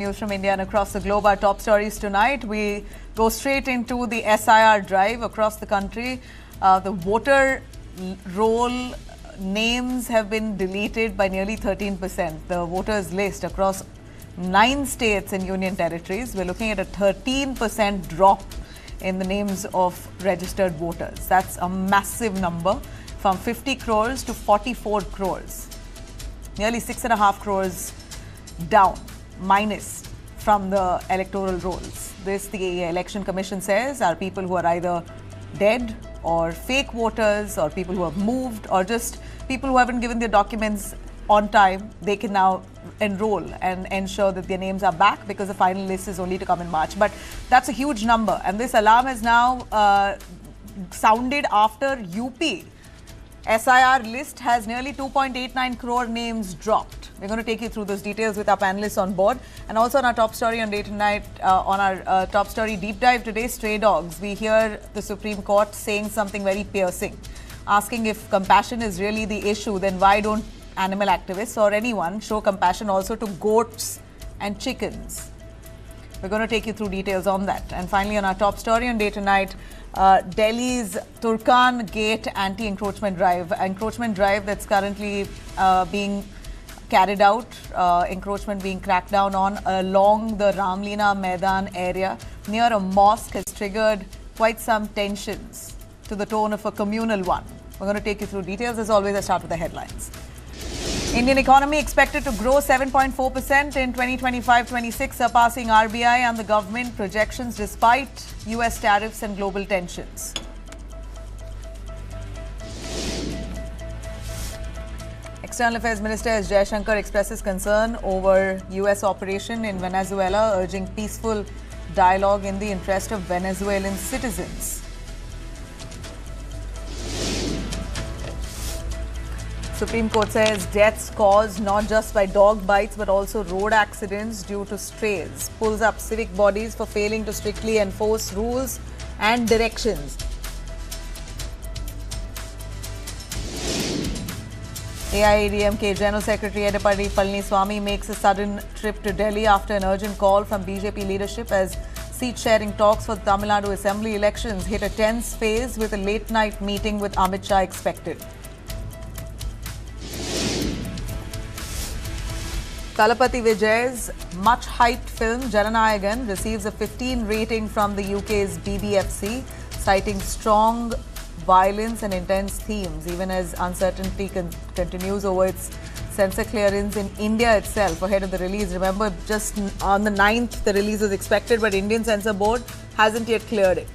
News from India and across the globe. Our top stories tonight. We go straight into the SIR drive across the country. The voter roll names have been deleted by nearly 13%. The voters list across 9 states and union territories. We're looking at a 13% drop in the names of registered voters. That's a massive number, from 50 crores to 44 crores. Nearly 6.5 crores down, minus from the electoral rolls. This, the Election Commission says, are people who are either dead or fake voters or people who have moved or just people who haven't given their documents on time. They can now enroll and ensure that their names are back, because the final list is only to come in March. But that's a huge number, and this alarm has now sounded after UP SIR list has nearly 2.89 crore names dropped. We're going to take you through those details with our panelists on board. And also on our top story on Day Tonight, on our top story deep dive today, stray dogs. We hear the Supreme Court saying something very piercing, asking if compassion is really the issue, then why don't animal activists or anyone show compassion also to goats and chickens? We're going to take you through details on that. And finally, on our top story on Day Tonight, Delhi's Turkan Gate anti-encroachment drive that's currently being carried out, encroachment being cracked down on along the Ramlina Maidan area near a mosque has triggered quite some tensions to the tone of a communal one. We're going to take you through details. As always, I start with the headlines. Indian economy expected to grow 7.4% in 2025-26, surpassing RBI and the government projections despite US tariffs and global tensions. External Affairs Minister S. Jaishankar expresses concern over US operation in Venezuela, urging peaceful dialogue in the interest of Venezuelan citizens. Supreme Court says deaths caused not just by dog bites but also road accidents due to strays. Pulls up civic bodies for failing to strictly enforce rules and directions. AIADMK General Secretary Edappadi Palaniswamy makes a sudden trip to Delhi after an urgent call from BJP leadership as seat-sharing talks for the Tamil Nadu Assembly elections hit a tense phase, with a late-night meeting with Amit Shah expected. Talapati Vijay's much-hyped film Jananayagan receives a 15 rating from the UK's BBFC, citing strong violence and intense themes, even as uncertainty continues over its censor clearance in India itself ahead of the release. Remember, just on the 9th, the release was expected, but Indian Censor Board hasn't yet cleared it.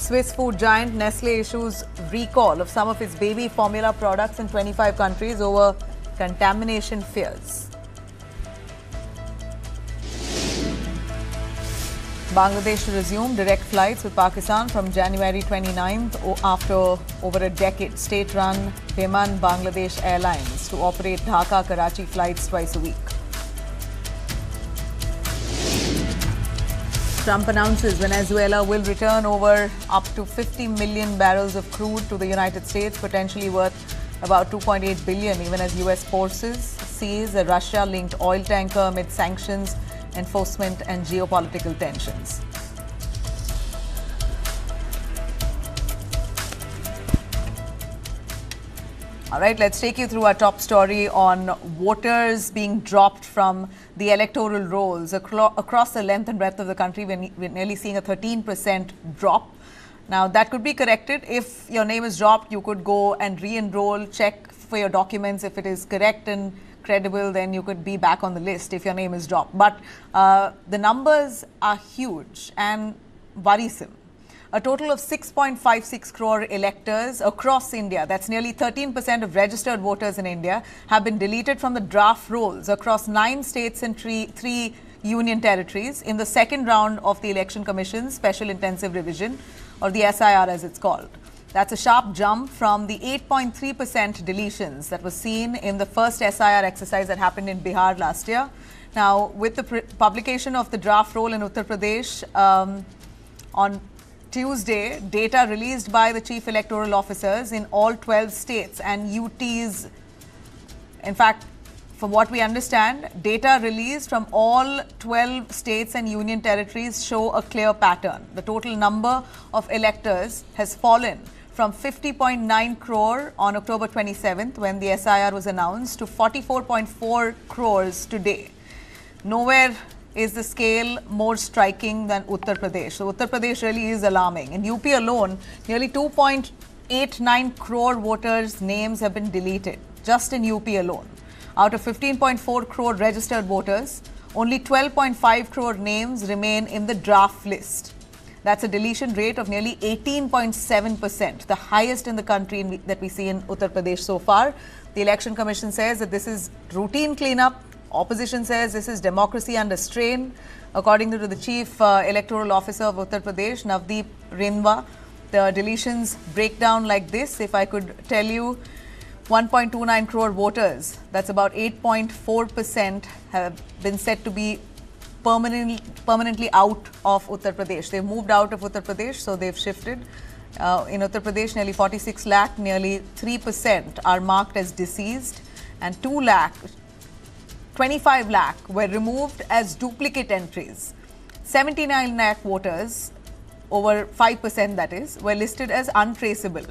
Swiss food giant Nestle issues recall of some of its baby formula products in 25 countries over contamination fears. Bangladesh to resume direct flights with Pakistan from January 29th after over a decade. State-run Biman Bangladesh Airlines to operate Dhaka-Karachi flights twice a week. Trump announces Venezuela will return over up to 50 million barrels of crude to the United States, potentially worth about 2.8 billion, even as US forces seize a Russia-linked oil tanker amid sanctions, enforcement and geopolitical tensions. All right, let's take you through our top story on voters being dropped from the electoral rolls across the length and breadth of the country. We're nearly seeing a 13% drop. Now, that could be corrected. If your name is dropped, you could go and re-enroll, check for your documents. If it is correct and credible, then you could be back on the list if your name is dropped. But the numbers are huge and worrisome. A total of 6.56 crore electors across India, that's nearly 13% of registered voters in India, have been deleted from the draft rolls across 9 states and 3 union territories in the second round of the Election Commission's Special Intensive Revision, or the SIR as it's called. That's a sharp jump from the 8.3% deletions that was seen in the first SIR exercise that happened in Bihar last year. Now, with the publication of the draft roll in Uttar Pradesh on Tuesday, data released by the chief electoral officers in all 12 states and UTs, in fact, From what we understand, data released from all 12 states and union territories show a clear pattern. The total number of electors has fallen from 50.9 crore on October 27th when the SIR was announced to 44.4 crores today. Nowhere is the scale more striking than Uttar Pradesh. So Uttar Pradesh really is alarming. In UP alone, nearly 2.89 crore voters' names have been deleted, just in UP alone. Out of 15.4 crore registered voters, only 12.5 crore names remain in the draft list. That's a deletion rate of nearly 18.7%, the highest in the country that we see in Uttar Pradesh so far. The Election Commission says that this is routine cleanup. Opposition says this is democracy under strain. According to the Chief Electoral Officer of Uttar Pradesh, Navdeep Rindwa, the deletions break down like this. If I could tell you, 1.29 crore voters, that's about 8.4%, have been said to be permanently out of Uttar Pradesh. They've moved out of Uttar Pradesh, so they've shifted. In Uttar Pradesh, nearly 46 lakh, nearly 3% are marked as deceased, and 25 lakh were removed as duplicate entries. 79 lakh voters, over 5% that is, were listed as untraceable.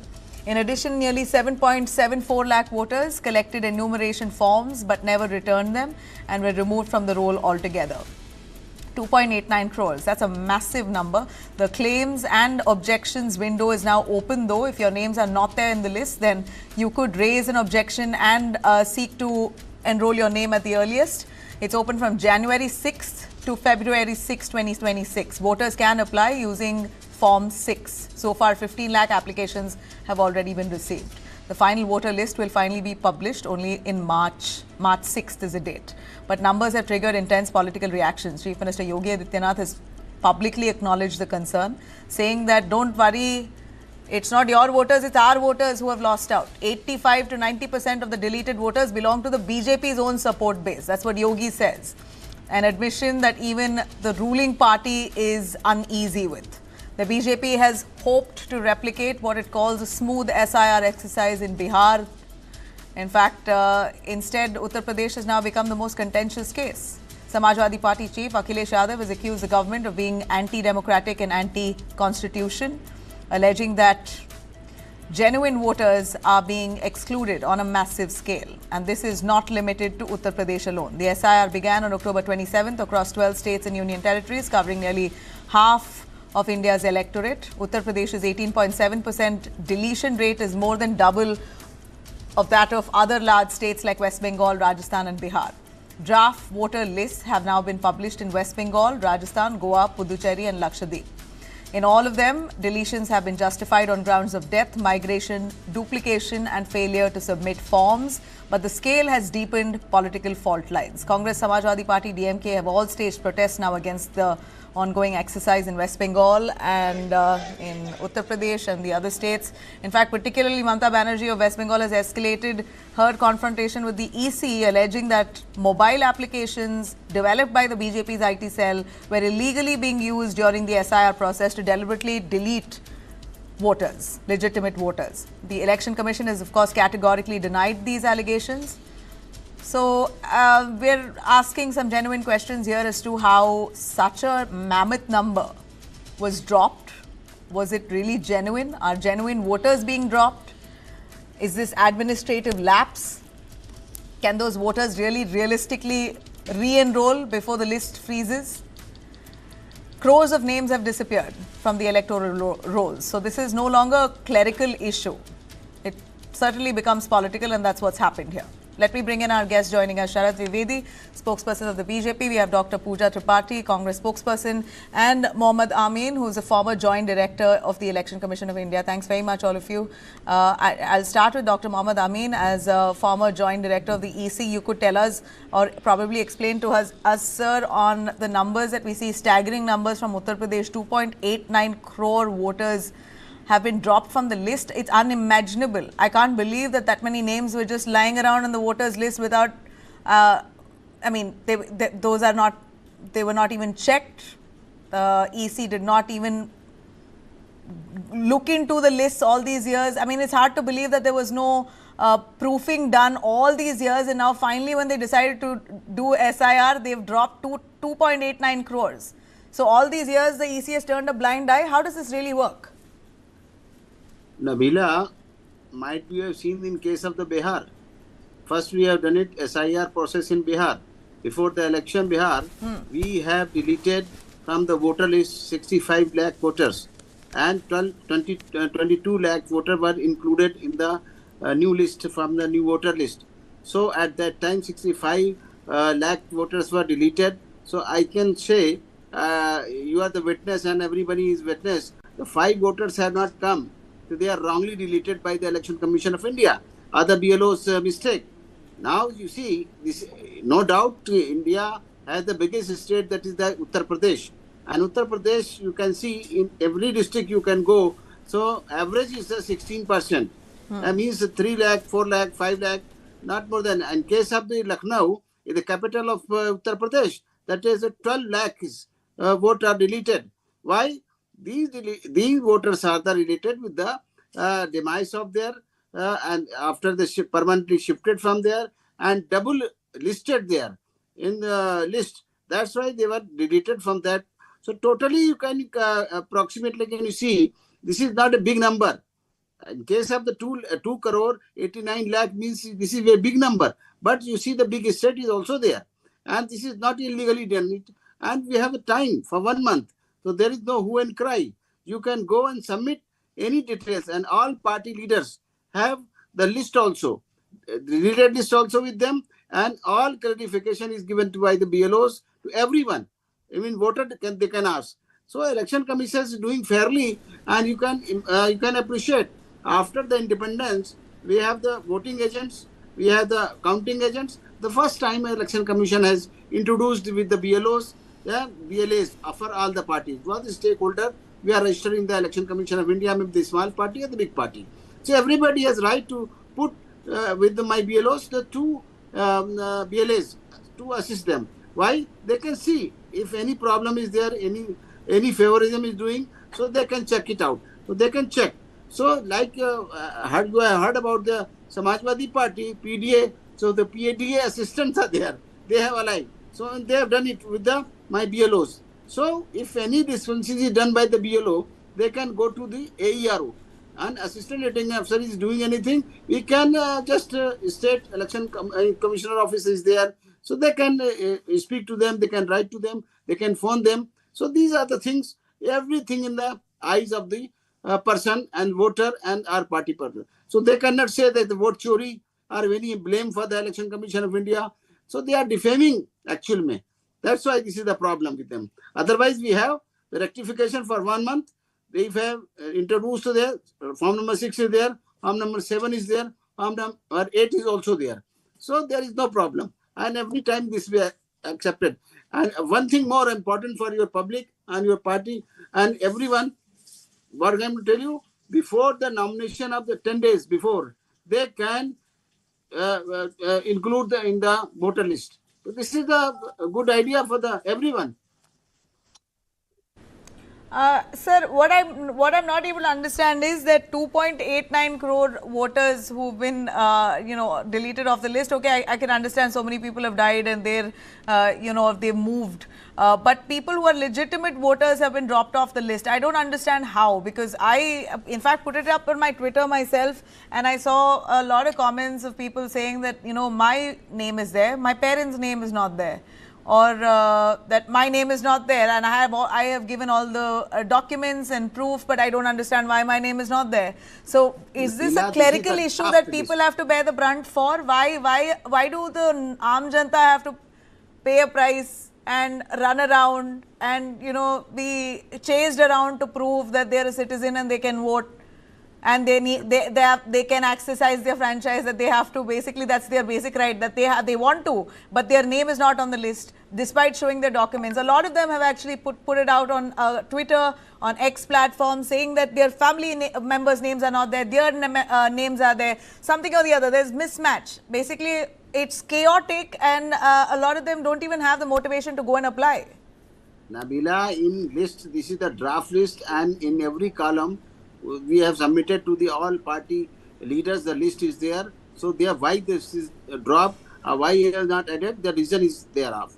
In addition, nearly 7.74 lakh voters collected enumeration forms but never returned them and were removed from the roll altogether. 2.89 crores. That's a massive number. The claims and objections window is now open, though. If your names are not there in the list, then you could raise an objection and seek to enroll your name at the earliest. It's open from January 6th to February 6, 2026. Voters can apply using Form 6. So far, 15 lakh applications have already been received. The final voter list will finally be published only in March. March 6th is the date. But numbers have triggered intense political reactions. Chief Minister Yogi Adityanath has publicly acknowledged the concern, saying that don't worry, it's not your voters, it's our voters who have lost out. 85 to 90% of the deleted voters belong to the BJP's own support base. That's what Yogi says. An admission that even the ruling party is uneasy with. The BJP has hoped to replicate what it calls a smooth SIR exercise in Bihar. In fact, instead, Uttar Pradesh has now become the most contentious case. Samajwadi Party chief Akhilesh Yadav has accused the government of being anti-democratic and anti-constitution, alleging that genuine voters are being excluded on a massive scale. And this is not limited to Uttar Pradesh alone. The SIR began on October 27th across 12 states and union territories, covering nearly half of India's electorate. Uttar Pradesh's 18.7% deletion rate is more than double of that of other large states like West Bengal, Rajasthan and Bihar. Draft voter lists have now been published in West Bengal, Rajasthan, Goa, Puducherry and Lakshadweep. In all of them, deletions have been justified on grounds of death, migration, duplication and failure to submit forms. But the scale has deepened political fault lines. Congress, Samajwadi Party, DMK have all staged protests now against the ongoing exercise in West Bengal and in Uttar Pradesh and the other states. In fact, particularly Mamata Banerjee of West Bengal has escalated her confrontation with the EC, alleging that mobile applications developed by the BJP's IT cell were illegally being used during the SIR process to deliberately delete voters, legitimate voters. The Election Commission has, of course, categorically denied these allegations. So we're asking some genuine questions here as to how such a mammoth number was dropped. Was it really genuine? Are genuine voters being dropped? Is this administrative lapse? Can those voters really realistically re-enroll before the list freezes? Crores of names have disappeared from the electoral rolls. So this is no longer a clerical issue. It certainly becomes political, and that's what's happened here. Let me bring in our guest joining us, Sharath Vivedi, spokesperson of the BJP. We have Dr. Pooja Tripathi, Congress spokesperson, and Mohammad Amin, who is a former joint director of the Election Commission of India. Thanks very much, all of you. I'll start with Dr. Mohammad Amin. As a former joint director of the EC, you could tell us or probably explain to us, sir, on the numbers that we see, staggering numbers from Uttar Pradesh, 2.89 crore voters have been dropped from the list. It's unimaginable. I can't believe that that many names were just lying around on the voters list without, I mean, they were not even checked. EC did not even look into the lists all these years. I mean, it's hard to believe that there was no proofing done all these years, and now finally when they decided to do SIR, they've dropped to 2.89 crores. So all these years the EC has turned a blind eye. How does this really work? Nabila, might we have seen in case of the Bihar. First we have done it SIR process in Bihar. Before the election Bihar, we have deleted from the voter list 65 lakh voters, and 22 lakh voters were included in the new list from the new voter list. So at that time 65 lakh voters were deleted. So I can say you are the witness and everybody is witness. The 5 voters have not come. So they are wrongly deleted by the Election Commission of India. Other BLO's mistake. Now you see, this, no doubt India has the biggest state, that is the Uttar Pradesh. And Uttar Pradesh, you can see in every district you can go. So average is 16%. That means 3 lakh, 4 lakh, 5 lakh, not more than. In case of the Lucknow, the capital of Uttar Pradesh, that is 12 lakhs vote are deleted. Why? These voters are related with the demise of their and after the permanently shifted from there and double listed there in the list. That's why they were deleted from that. So totally you can approximately can you see this is not a big number. In case of the 2 crore 89 lakh means this is a big number. But you see the big state is also there. And this is not illegally done. And we have the time for 1 month. So there is no hue and cry. You can go and submit any details, and all party leaders have the list also, the related list also with them, and all clarification is given to by the BLOs to everyone. Even voter they can ask. So election commission is doing fairly, and you can appreciate after the independence we have the voting agents, we have the counting agents. The first time election commission has introduced with the BLOs. The BLAs for all the parties. What is stakeholder? We are registering the Election Commission of India with the small party or the big party. So everybody has right to put with my BLOs the 2 BLAs to assist them. Why? They can see if any problem is there, any favorism is doing, so they can check it out. So they can check. So like I heard about the Samajwadi Party, PDA. So the PDA assistants are there. They have allied. So they have done it with the my BLOs. So if any discrepancy is done by the BLO, they can go to the AERO. And assistant returning officer is doing anything, we can just state election commissioner office is there. So they can speak to them, they can write to them, they can phone them. So these are the things, everything in the eyes of the person and voter and our party person. So they cannot say that the vote chori or any blame for the Election Commission of India. So they are defaming actually. That's why this is the problem with them. Otherwise, we have the rectification for 1 month. They have introduced there. Form number 6 is there. Form number 7 is there. Form number 8 is also there. So there is no problem. And every time this will be accepted. And one thing more important for your public and your party and everyone, what I'm going to tell you, before the nomination of the 10 days before, they can include in the voter list. So this is a good idea for everyone. Sir, what I'm not able to understand is that 2.89 crore voters who've been deleted off the list. Okay, I can understand so many people have died and they're they've moved. But people who are legitimate voters have been dropped off the list. I don't understand how, because I, in fact, put it up on my Twitter myself, and I saw a lot of comments of people saying that, my name is there, my parents' name is not there, or that my name is not there, and I have given all the documents and proof, but I don't understand why my name is not there. So is this a clerical issue that people have to bear the brunt for? Why do the Aam Janta have to pay a price and run around and be chased around to prove that they're a citizen and they can vote, and they can exercise their franchise, that they have to, basically that's their basic right, that they want to, but their name is not on the list despite showing their documents. A lot of them have actually put it out on Twitter, on X platform, saying that their family members' names are not there, their names are there, something or the other. There's mismatch. Basically, it's chaotic, and a lot of them don't even have the motivation to go and apply. Nabila, in list, this is the draft list, and in every column we have submitted to the all party leaders, the list is there. So why this is dropped, why he has not added, the reason is thereof.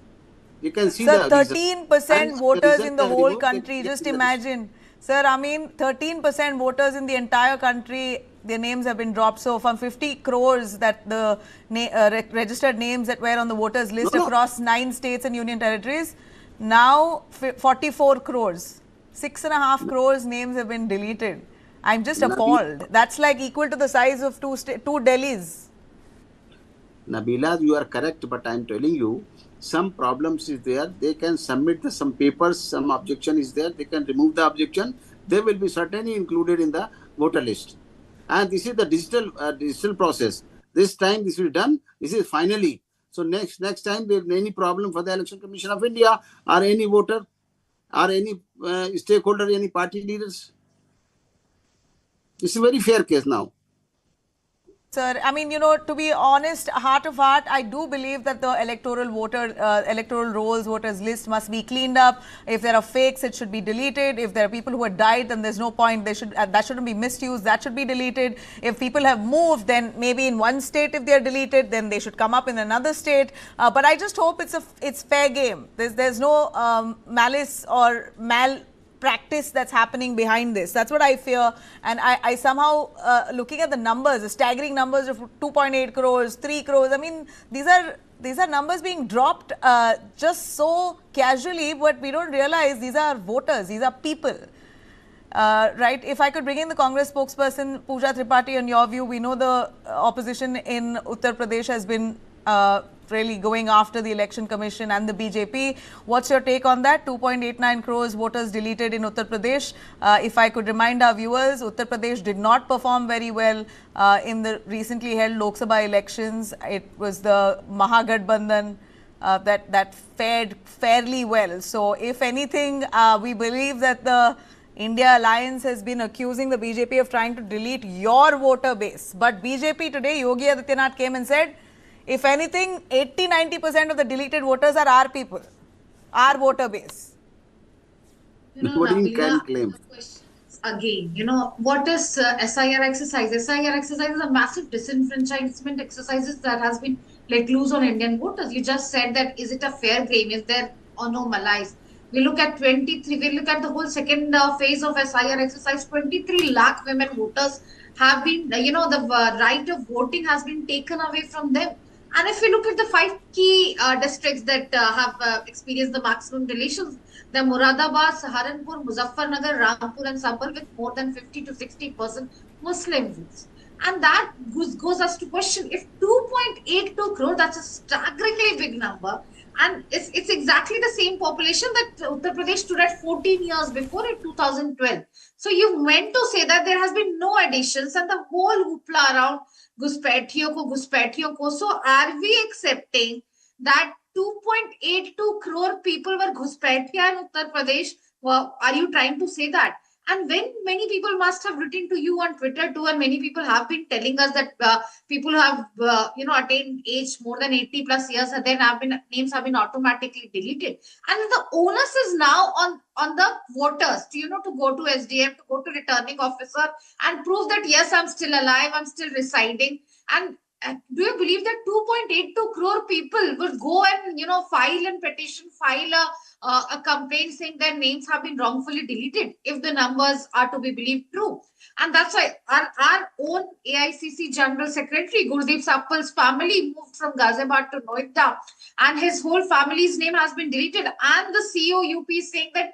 You can see Sir, the reason. 13% And the voters reason in they the have whole removed, they country. get Just in the list. imagine. Sir, I mean, 13% voters in the entire country, their names have been dropped. So from 50 crores that the registered names that were on the voters list No. across 9 states and union territories, now 44 crores. 6.5 crores names have been deleted. I'm just appalled. That's like equal to the size of two Delhis. Nabila, you are correct, but I am telling you, some problems is there. They can submit some papers, some objection is there. They can remove the objection. They will be certainly included in the voter list. And this is the digital process. This time this will be done. This is finally. So next time there any problem for the Election Commission of India or any voter or any stakeholder, any party leaders. This is a very fair case now. Sir, I mean, you know, to be honest, heart of heart, I do believe that the electoral rolls, voters list must be cleaned up. If there are fakes, it should be deleted. If there are people who have died, then there's no point. That shouldn't be misused. That should be deleted. If people have moved, then maybe in one state, if they're deleted, then they should come up in another state. But I just hope it's fair game. There's no malice or practice that's happening behind this. That's what I fear. And I somehow, looking at the numbers, the staggering numbers of 2.8 crores, 3 crores, I mean, these are numbers being dropped just so casually, but we don't realize these are voters, these are people. Right? If I could bring in the Congress spokesperson, Pooja Tripathi, on your view, we know the opposition in Uttar Pradesh has been really going after the Election Commission and the BJP. What's your take on that? 2.89 crores voters deleted in Uttar Pradesh. If I could remind our viewers, Uttar Pradesh did not perform very well in the recently held Lok Sabha elections. It was the Mahagathbandhan that fared fairly well. So if anything, we believe that the India Alliance has been accusing the BJP of trying to delete your voter base. But BJP today, Yogi Adityanath came and said, if anything, 80-90% of the deleted voters are our people, our voter base. Nobody can claim. Again, you know, what is SIR exercise? SIR exercise is a massive disenfranchisement exercises that has been let loose on Indian voters. You just said that, is it a fair game? Is there or no malice? We look at we look at the whole second phase of SIR exercise. 23 lakh women voters have been, you know, the right of voting has been taken away from them. And if we look at the 5 key districts that have experienced the maximum deletions, the Moradabad, Saharanpur, Muzaffarnagar, Rampur and Sambhal with more than 50 to 60% Muslim votes. And that goes us to question, if 2.82 crore, that's a staggeringly big number. And it's exactly the same population that Uttar Pradesh stood at 14 years before in 2012. So you meant to say that there has been no additions and the whole hoopla around Guspethiyon ko. So are we accepting that 2.82 crore people were Guspethiya in Uttar Pradesh? Well, are you trying to say that? And when many people must have written to you on Twitter too, and many people have been telling us that people who have attained age more than 80 plus years, and then names have been automatically deleted. And the onus is now on the voters to go to SDM, to go to returning officer, and prove that yes, I'm still alive, I'm still residing. And do you believe that 2.82 crore people would go and file a petition, file a complaint saying their names have been wrongfully deleted if the numbers are to be believed true? And that's why our own AICC General Secretary Gurdeep Sappal's family moved from Ghaziabad to Noida, and his whole family's name has been deleted. And the CEO UP is saying that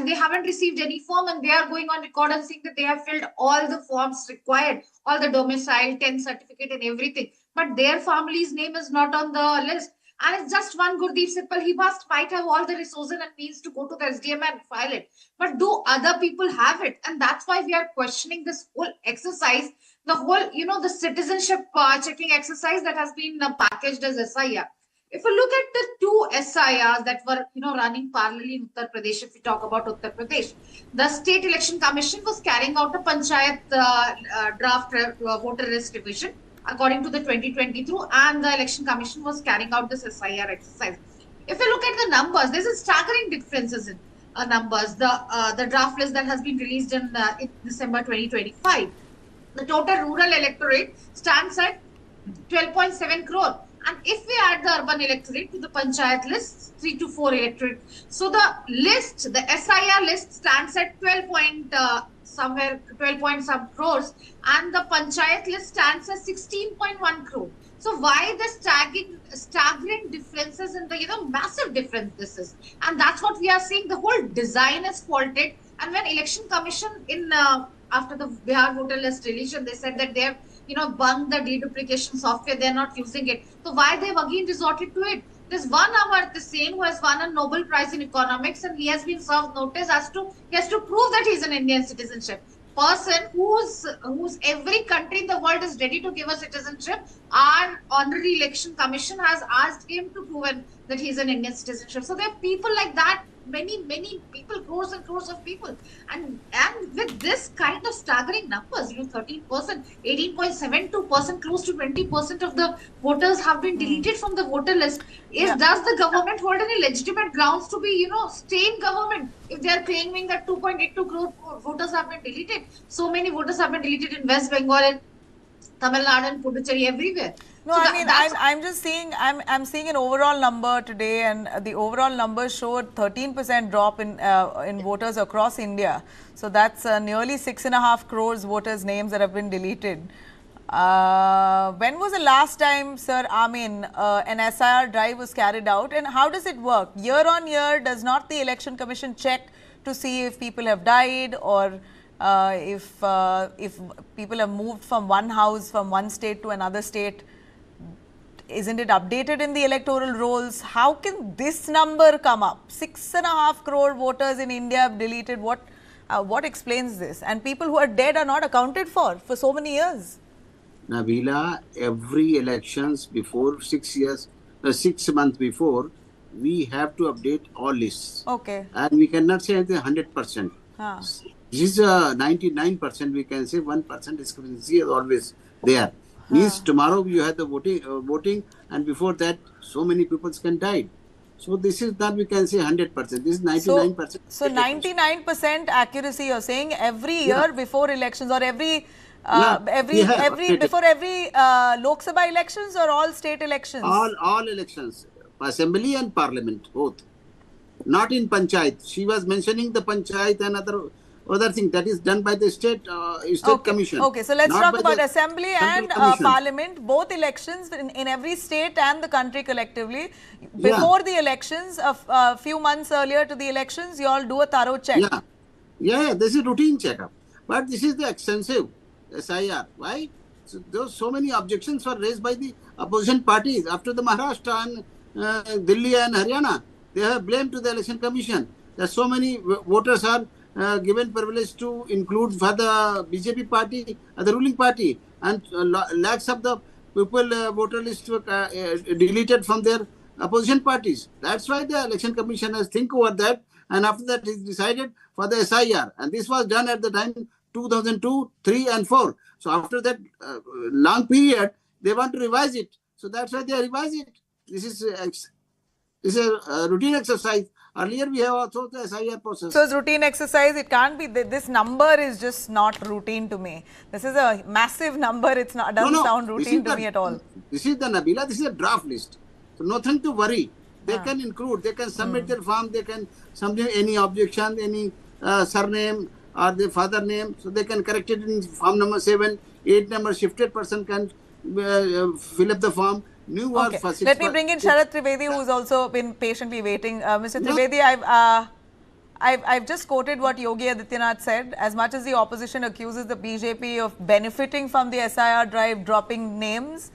they haven't received any form, and they are going on record and saying that they have filled all the forms required, all the domicile, 10 certificate and everything. But their family's name is not on the list. And it's just one Gurdeep Sappal. He might have all the resources and means to go to the SDM and file it. But do other people have it? And that's why we are questioning this whole exercise, the whole, the citizenship checking exercise that has been packaged as SIR. If you look at the 2 SIRs that were, running parallelly in Uttar Pradesh, if we talk about Uttar Pradesh, the State Election Commission was carrying out a Panchayat draft voter list revision according to the 2022, and the Election Commission was carrying out this SIR exercise. If you look at the numbers, there's a staggering differences in numbers. The draft list that has been released in December 2025, the total rural electorate stands at 12.7 crore. And if we add the urban electorate to the panchayat list, 3 to 4 electorate, so the list, the SIR list stands at 12 point somewhere 12 point some crores, and the panchayat list stands at 16.1 crore. So why the staggering differences in the massive difference this is, and that's what we are seeing. The whole design is faulted, and when election commission in after the Bihar voter list deletion, they said that they have bunged the deduplication software, they're not using it. So why they've again resorted to it? There's one Amartya Sen who has won a Nobel Prize in economics, and he has been served notice as to he has to prove that he's an Indian citizenship. Person whose every country in the world is ready to give a citizenship, our honorary election commission has asked him to prove that he's an Indian citizenship. So there are people like that, many people, crores and crores of people, and with this kind of staggering numbers, 13%, 18.72%, close to 20% of the voters have been deleted from the voter list. Does the government hold any legitimate grounds to be stay in government if they are claiming that 2.82 crore voters have been deleted? So many voters have been deleted in West Bengal and Tamil Nadu and Puducherry, everywhere. No, So I mean, I'm just seeing, I'm seeing an overall number today, and the overall number showed 13% drop in voters across India. So that's nearly 6.5 crores voters' names that have been deleted. When was the last time, Sir Amin, an SIR drive was carried out, and how does it work? Year on year, does not the Election Commission check to see if people have died, or if people have moved from one house, from one state to another state? Isn't it updated in the electoral rolls? How can this number come up? 6.5 crore voters in India have deleted. What explains this? And people who are dead are not accounted for so many years. Nabila, every elections before 6 months before, we have to update all lists. Okay. And we cannot say 100%. This is 99%, we can say 1% discrepancy is always there. Means tomorrow you have the voting, and before that so many people can die. So this is not, we can say 100%. This is 99%. So 99% accuracy, you're saying, every year before elections, or before every Lok Sabha elections, or all state elections? All elections, assembly and parliament, both. Not in panchayat. She was mentioning the panchayat and other thing that is done by the state commission. Okay, so let's talk about assembly and parliament, both elections in every state and the country collectively. Before the elections, a few months earlier to the elections, you all do a thorough check. Yeah, this is routine checkup. But this is the extensive SIR. Why? So many objections were raised by the opposition parties after the Maharashtra and Delhi and Haryana. They have blamed to the election commission that so many voters are given privilege to include for the BJP party, the ruling party, and lakhs of the people voter list were deleted from their opposition parties. That's why the election commission has think over that, and after that it decided for the SIR, and this was done at the time 2002, 3 and 4. So after that long period, they want to revise it. So that's why they revise it. This is a routine exercise. Earlier, we have also the SIR process. So it's routine exercise. It can't be. This number is just not routine to me. This is a massive number. It's not. Doesn't sound routine to me at all. This is the Nabila. This is a draft list. So nothing to worry. They can include. They can submit their form. They can submit any objection, any surname or the father name. So they can correct it in form number 7, 8 number shifted person can fill up the form. Okay. Let me bring in Sharath Trivedi, who's also been patiently waiting. Mr. Trivedi, I've just quoted what Yogi Adityanath said. As much as the opposition accuses the BJP of benefiting from the SIR drive, dropping names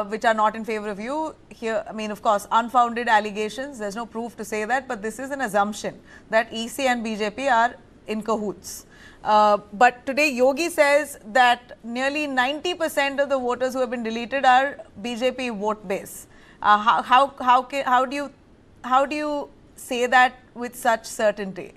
which are not in favor of you, here, I mean, of course, unfounded allegations. There's no proof to say that, but this is an assumption that EC and BJP are in cahoots. But today Yogi says that nearly 90% of the voters who have been deleted are BJP vote base. How do you say that with such certainty?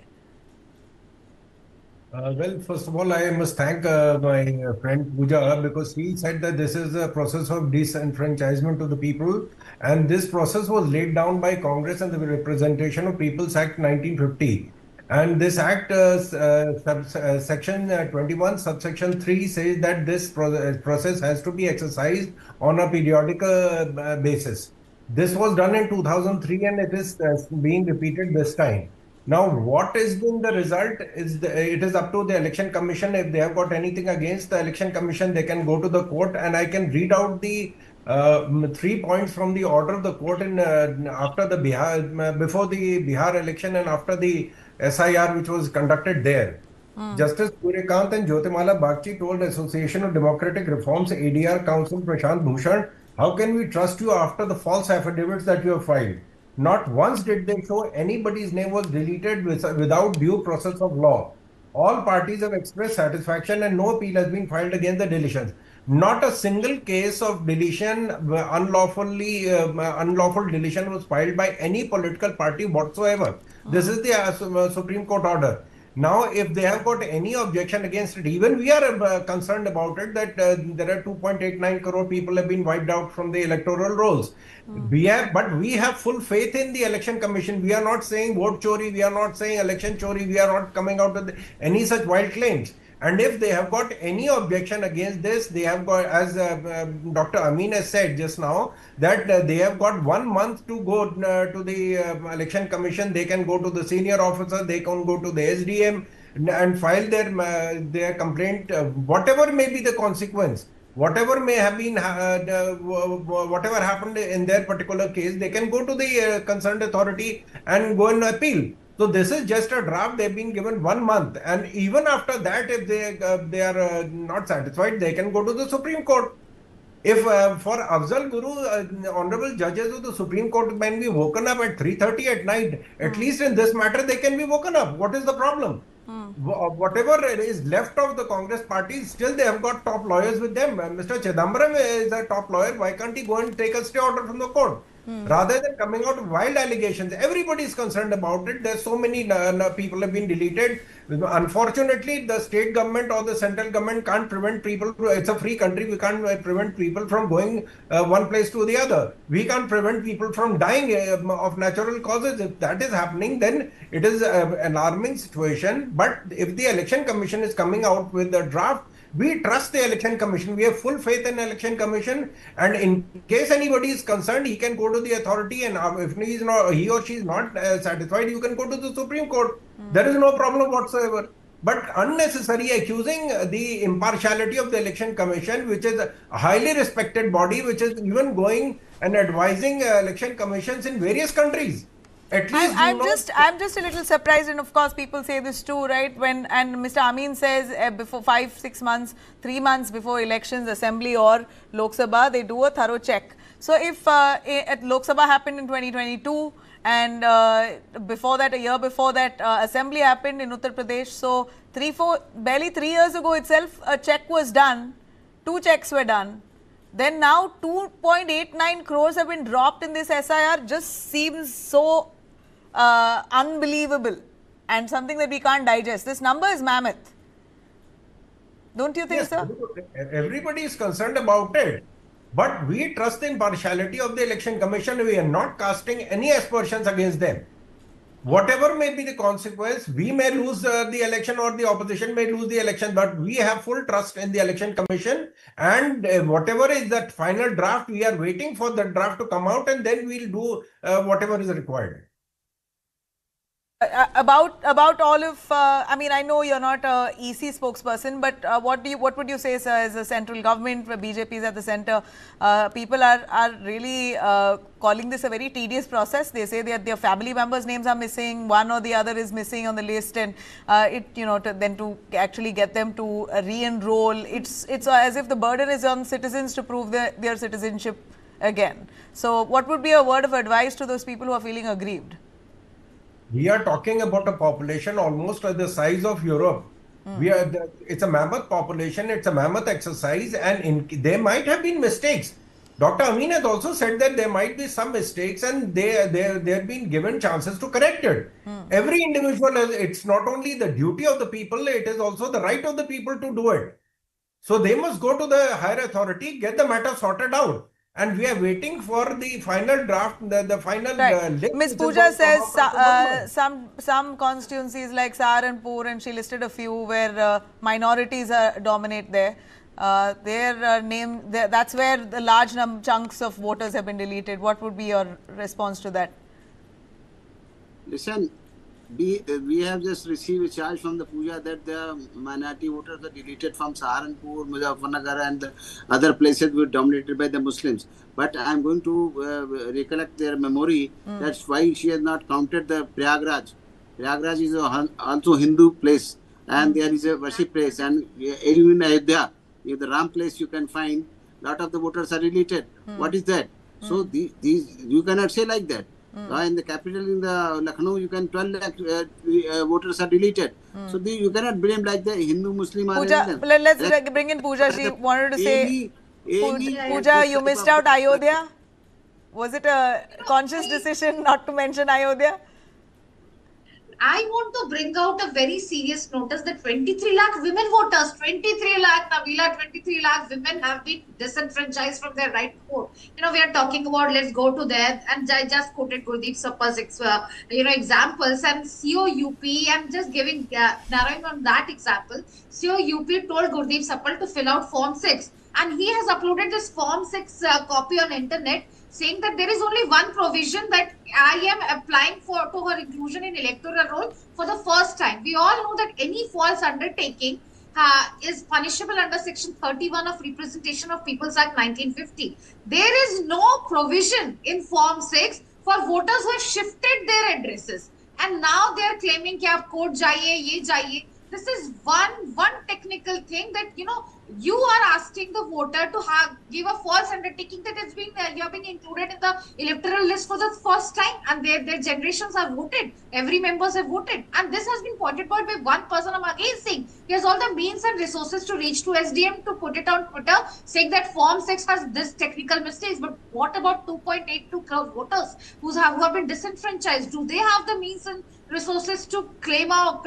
Well, first of all, I must thank my friend Pooja, because he said that this is a process of disenfranchisement of the people, and this process was laid down by Congress and the Representation of People's Act 1950. And this Act, Section 21, subsection 3 says that this process has to be exercised on a periodic basis. This was done in 2003 and it is being repeated this time. Now, what has been the result is it is up to the Election Commission. If they have got anything against the Election Commission, they can go to the court, and I can read out the 3 points from the order of the court in after the Bihar, before the Bihar election and after the SIR which was conducted there. Justice Surikant and Jyotimala Bagchi told Association of Democratic Reforms ADR Counsel Prashant Bhushan, how can we trust you after the false affidavits that you have filed? Not once did they show anybody's name was deleted without due process of law. All parties have expressed satisfaction and no appeal has been filed against the deletions. Not a single case of deletion, unlawful deletion was filed by any political party whatsoever. This is the Supreme Court order. Now, if they have got any objection against it, even we are concerned about it, that there are 2.89 crore people have been wiped out from the electoral rolls. But we have full faith in the Election Commission. We are not saying vote chori, we are not saying election chori, we are not coming out with any such wild claims. And if they have got any objection against this, they have got, as Dr. Amin has said just now, that they have got 1 month to go to the Election Commission. They can go to the senior officer, they can go to the SDM and file their complaint, whatever may be the consequence. Whatever may have been, whatever happened in their particular case, they can go to the concerned authority and go and appeal. So this is just a draft. They've been given 1 month, and even after that, if they are not satisfied, they can go to the Supreme Court. If for Afzal Guru, honorable judges of the Supreme Court can be woken up at 3:30 at night, at least in this matter, they can be woken up. What is the problem? Whatever is left of the Congress party, still they have got top lawyers with them. Mr. Chidambaram is a top lawyer. Why can't he go and take a stay order from the court? Rather than coming out with wild allegations, everybody is concerned about it. There's so many people have been deleted. Unfortunately, the state government or the central government can't prevent people. It's a free country. We can't prevent people from going one place to the other. We can't prevent people from dying of natural causes. If that is happening, then it is an alarming situation. But if the Election Commission is coming out with a draft, we trust the Election Commission. We have full faith in the Election Commission. And in case anybody is concerned, he can go to the authority, and if he or she is not satisfied, you can go to the Supreme Court. There is no problem whatsoever. But unnecessary accusing the impartiality of the Election Commission, which is a highly respected body, which is even going and advising election commissions in various countries. At least I'm just a little surprised, and of course people say this too, right? And Mr. Amin says before 5-6 months, 3 months before elections, Assembly or Lok Sabha, they do a thorough check. So if at Lok Sabha happened in 2022, and before that, a year before that, Assembly happened in Uttar Pradesh. So barely 3 years ago itself, a check was done, 2 checks were done. Then now 2.89 crores have been dropped in this SIR. Just seems so unbelievable and something that we can't digest. This number is mammoth. Don't you think, sir? Everybody is concerned about it. But we trust the impartiality of the Election Commission. We are not casting any aspersions against them. Whatever may be the consequence, we may lose the election or the opposition may lose the election, but we have full trust in the Election Commission, and whatever is that final draft, we are waiting for the draft to come out, and then we'll do whatever is required. About all of, I mean, I know you're not a EC spokesperson, but what would you say, sir, as a central government where BJP is at the center? People are really calling this a very tedious process. They say that their family members' names are missing, one or the other is missing on the list, and to actually get them to re-enroll, it's as if the burden is on citizens to prove their citizenship again. So, what would be a word of advice to those people who are feeling aggrieved? We are talking about a population almost the size of Europe. It's a mammoth population, it's a mammoth exercise, and there might have been mistakes. Dr. Amin has also said that there might be some mistakes, and they've been given chances to correct it. Every individual, it's not only the duty of the people, it is also the right of the people to do it. So they must go to the higher authority, get the matter sorted out. and we are waiting for the final draft, the final Right. list. Ms. which is Pooja going to come says after some constituencies like Saharanpur, and she listed a few where minorities dominate there. Their name, that's where the large chunks of voters have been deleted. What would be your response to that? Listen, we have just received a charge from the Puja that the minority voters are deleted from Saharanpur, Muzaffarnagar, and the other places were dominated by the Muslims. But I am going to recollect their memory. That's why she has not counted the Prayagraj. Prayagraj is also Hindu place, and there is a worship place, and even in Ayodhya, in the Ram place, you can find lot of the voters are deleted. What is that? So these you cannot say like that. In the capital, in the Lucknow, you can 12 lakh voters are deleted. So you cannot blame like the Hindu Muslim. Pooja, let's bring in Pooja. She wanted to say, Pooja, you missed out Ayodhya. Was it a conscious decision not to mention Ayodhya? I want to bring out a very serious notice that 23 lakh women voters, 23 lakh, Nabila, 23 lakh women have been disenfranchised from their right to vote. We are talking about, let's go to there, and I just quoted Gurdeep Sappa's, examples, and COUP, I'm just narrowing on that example. COUP told Gurdeep Sappa to fill out Form 6, and he has uploaded this Form 6 copy on internet, saying that there is only one provision that I am applying to her inclusion in electoral roll for the first time. We all know that any false undertaking is punishable under Section 31 of Representation of People's Act 1950. There is no provision in Form 6 for voters who have shifted their addresses. And now they are claiming that court jaiye, ye jaiye. This is one technical thing that, you are asking the voter to give a false undertaking that you are being included in the electoral list for the first time, and their generations have voted. Every members have voted, and this has been pointed out by one person. I'm again saying he has all the means and resources to reach to SDM to put it on Twitter, saying that Form 6 has this technical mistakes. But what about 2.82 crore voters who have been disenfranchised? Do they have the means and resources to claim out,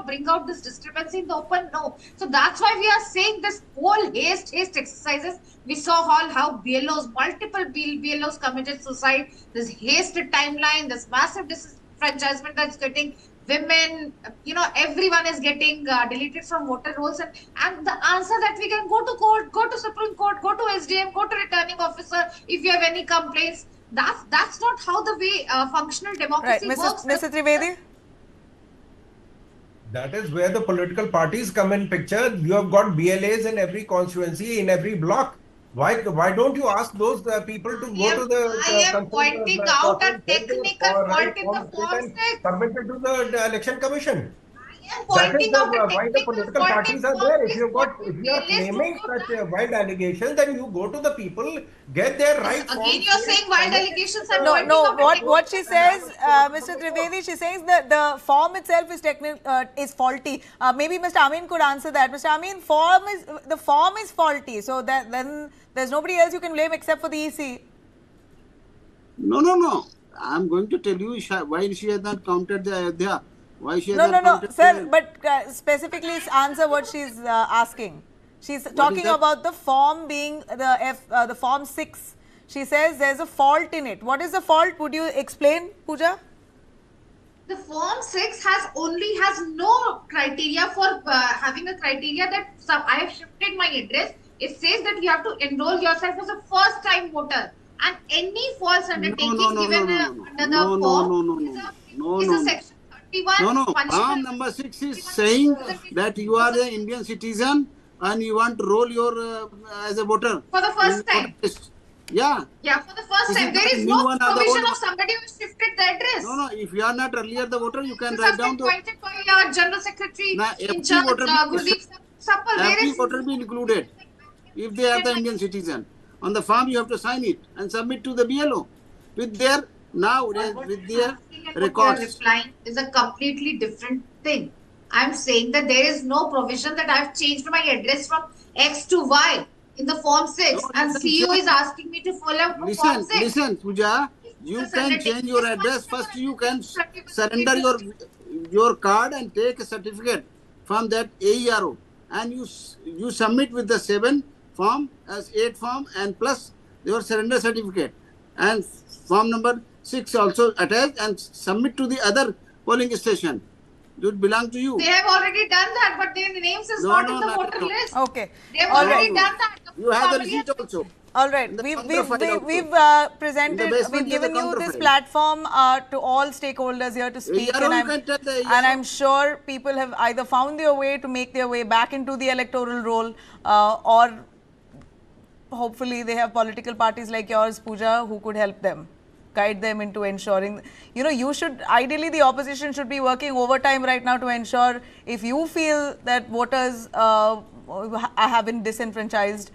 bring out this discrepancy in the open? No. So that's why we are saying this whole haste exercises. We saw how BLOs, multiple BLOs committed suicide. This haste timeline, this massive disenfranchisement that's getting women, everyone is getting deleted from voter rolls. And the answer that we can go to court, go to Supreme Court, go to SDM, go to returning officer if you have any complaints. That's not how the way functional democracy works. Mr. Trivedi? That is where the political parties come in picture. You have got BLAs in every constituency, in every block. Why don't you ask those people to go to the... I am pointing out a technical fault in the Form 6. Submit it to the Election Commission. I am pointing out a why the technical political fault parties in are Form there. If 6. you are claiming such wild allegations, then you go to the people, get their right. Again, you are saying wild allegations. No. What she says, Mr. Trivedi, she says that the form itself is faulty. Maybe Mr. Amin could answer that. Mr. Amin, the form is faulty, so then there's nobody else you can blame except for the EC. No. I'm going to tell you why she has not counted the Ayodhya. Why she has No, counted sir, but specifically answer what she's asking. She's talking about the form being the Form 6. She says there's a fault in it. What is the fault? Would you explain, Pooja? The Form 6 has no criteria for having a criteria that I have shifted my address. It says that you have to enroll yourself as a first time voter, and any false undertaking given under the form is a section 31. Form number 6 is saying that you are an Indian citizen and you want to roll your as a voter for the first time. Yeah, for the first time. There is no provision of somebody who shifted the address. No. If you are not earlier the voter, you can This write has down been pointed by your General Secretary in charge, Gurdeep Sappa. Every voter be included if they are the Indian citizen. On the form, you have to sign it and submit to the BLO with their records. Replying is a completely different thing. I'm saying that there is no provision that I've changed my address from X to Y in the Form 6, and CEO is asking me to follow Form 6. Listen, Pooja, you can change your address. First, you can surrender your card and take a certificate from that AERO, and you submit with the 7 form as 8 form and plus your surrender certificate, and form number 6 also attach and submit to the other polling station. It belong to you. They have already done that, but their names is No, not no, in the not voter at all. list. Okay. They have All already right. done that. You have the Family receipt has- also. All right, In the we've counterfile also. presented, In the basement we've is a given you this counterfile. platform to all stakeholders here to speak, ARO, and you can tell the and ARO. I'm sure people have either found their way to make their way back into the electoral roll, or hopefully they have political parties like yours, Pooja, who could help them, guide them into ensuring, you should, ideally the opposition should be working overtime right now to ensure, if you feel that voters have been disenfranchised,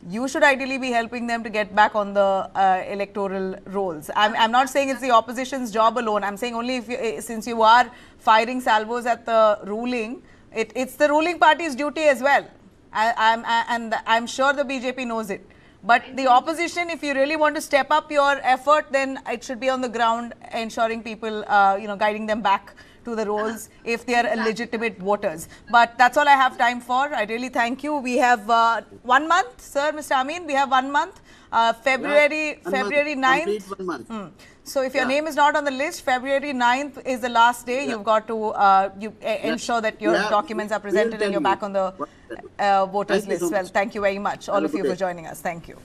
you should ideally be helping them to get back on the electoral rolls. I'm not saying it's the opposition's job alone. I'm saying only if since you are firing salvos at the ruling, it's the ruling party's duty as well. And I'm sure the BJP knows it. But the opposition, if you really want to step up your effort, then it should be on the ground, ensuring people, guiding them back to the rolls if they are legitimate voters. But that's all I have time for. I really thank you. We have 1 month, sir, Mr. Amin. We have 1 month. February 9th. Complete 1 month. So if your name is not on the list, February 9th is the last day. You've got to ensure that your documents are presented and you're back on the voters list. Well, thank you very much, all of you, for joining us. Thank you.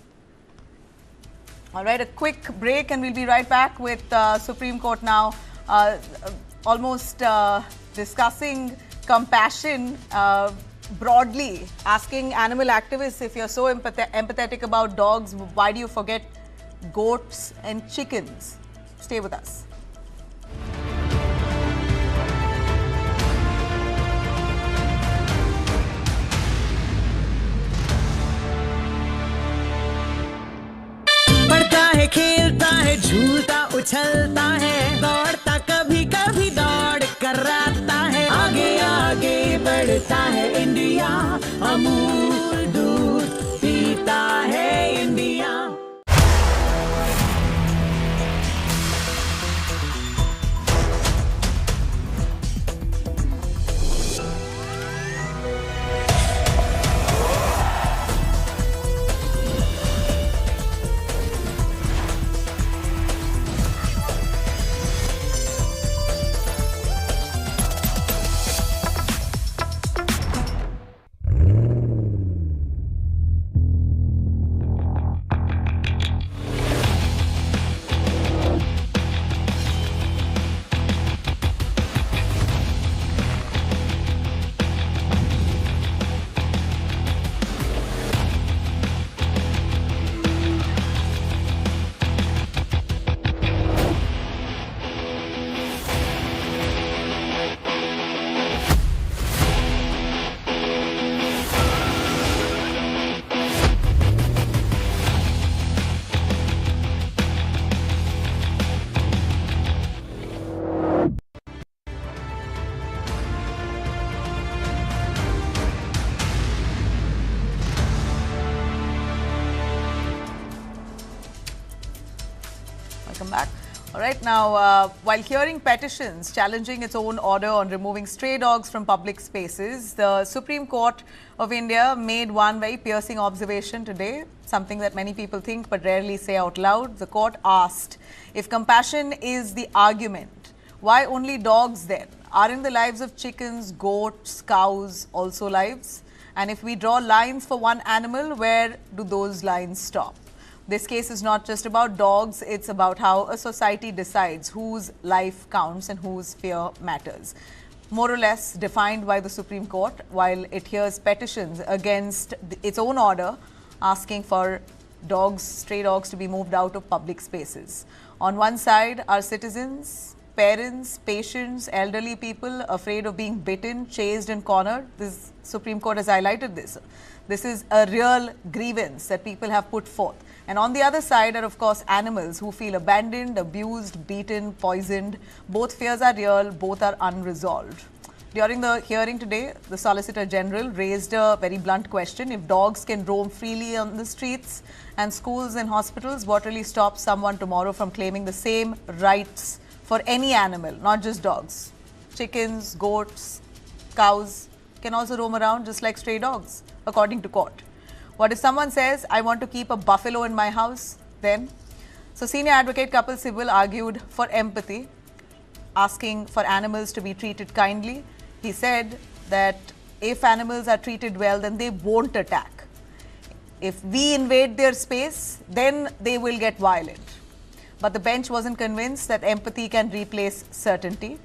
All right, a quick break and we'll be right back with Supreme Court now. Almost discussing compassion broadly, asking animal activists, if you're so empathetic about dogs, why do you forget goats and chickens? Stay with us. पढ़ता है, खेलता है, झूलता उछलता है, दौड़ता कभी कभी दौड़ कराता है, आगे आगे बढ़ता है इंडिया, अमूल दूध पीता है India. Welcome back. All right, now, while hearing petitions challenging its own order on removing stray dogs from public spaces, the Supreme Court of India made one very piercing observation today, something that many people think but rarely say out loud. The court asked, if compassion is the argument, why only dogs then? Aren't the lives of chickens, goats, cows also lives? And if we draw lines for one animal, where do those lines stop? This case is not just about dogs, it's about how a society decides whose life counts and whose fear matters. More or less defined by the Supreme Court, while it hears petitions against its own order asking for dogs, stray dogs, to be moved out of public spaces. On one side are citizens, parents, patients, elderly people afraid of being bitten, chased and cornered. This Supreme Court has highlighted this. This is a real grievance that people have put forth. And on the other side are, of course, animals who feel abandoned, abused, beaten, poisoned. Both fears are real, both are unresolved. During the hearing today, the Solicitor General raised a very blunt question. If dogs can roam freely on the streets and schools and hospitals, what really stops someone tomorrow from claiming the same rights for any animal, not just dogs? Chickens, goats, cows can also roam around just like stray dogs, according to court. What if someone says, I want to keep a buffalo in my house then? So senior advocate Kapil Sibal argued for empathy, asking for animals to be treated kindly. He said that if animals are treated well, then they won't attack. If we invade their space, then they will get violent. But the bench wasn't convinced that empathy can replace certainty.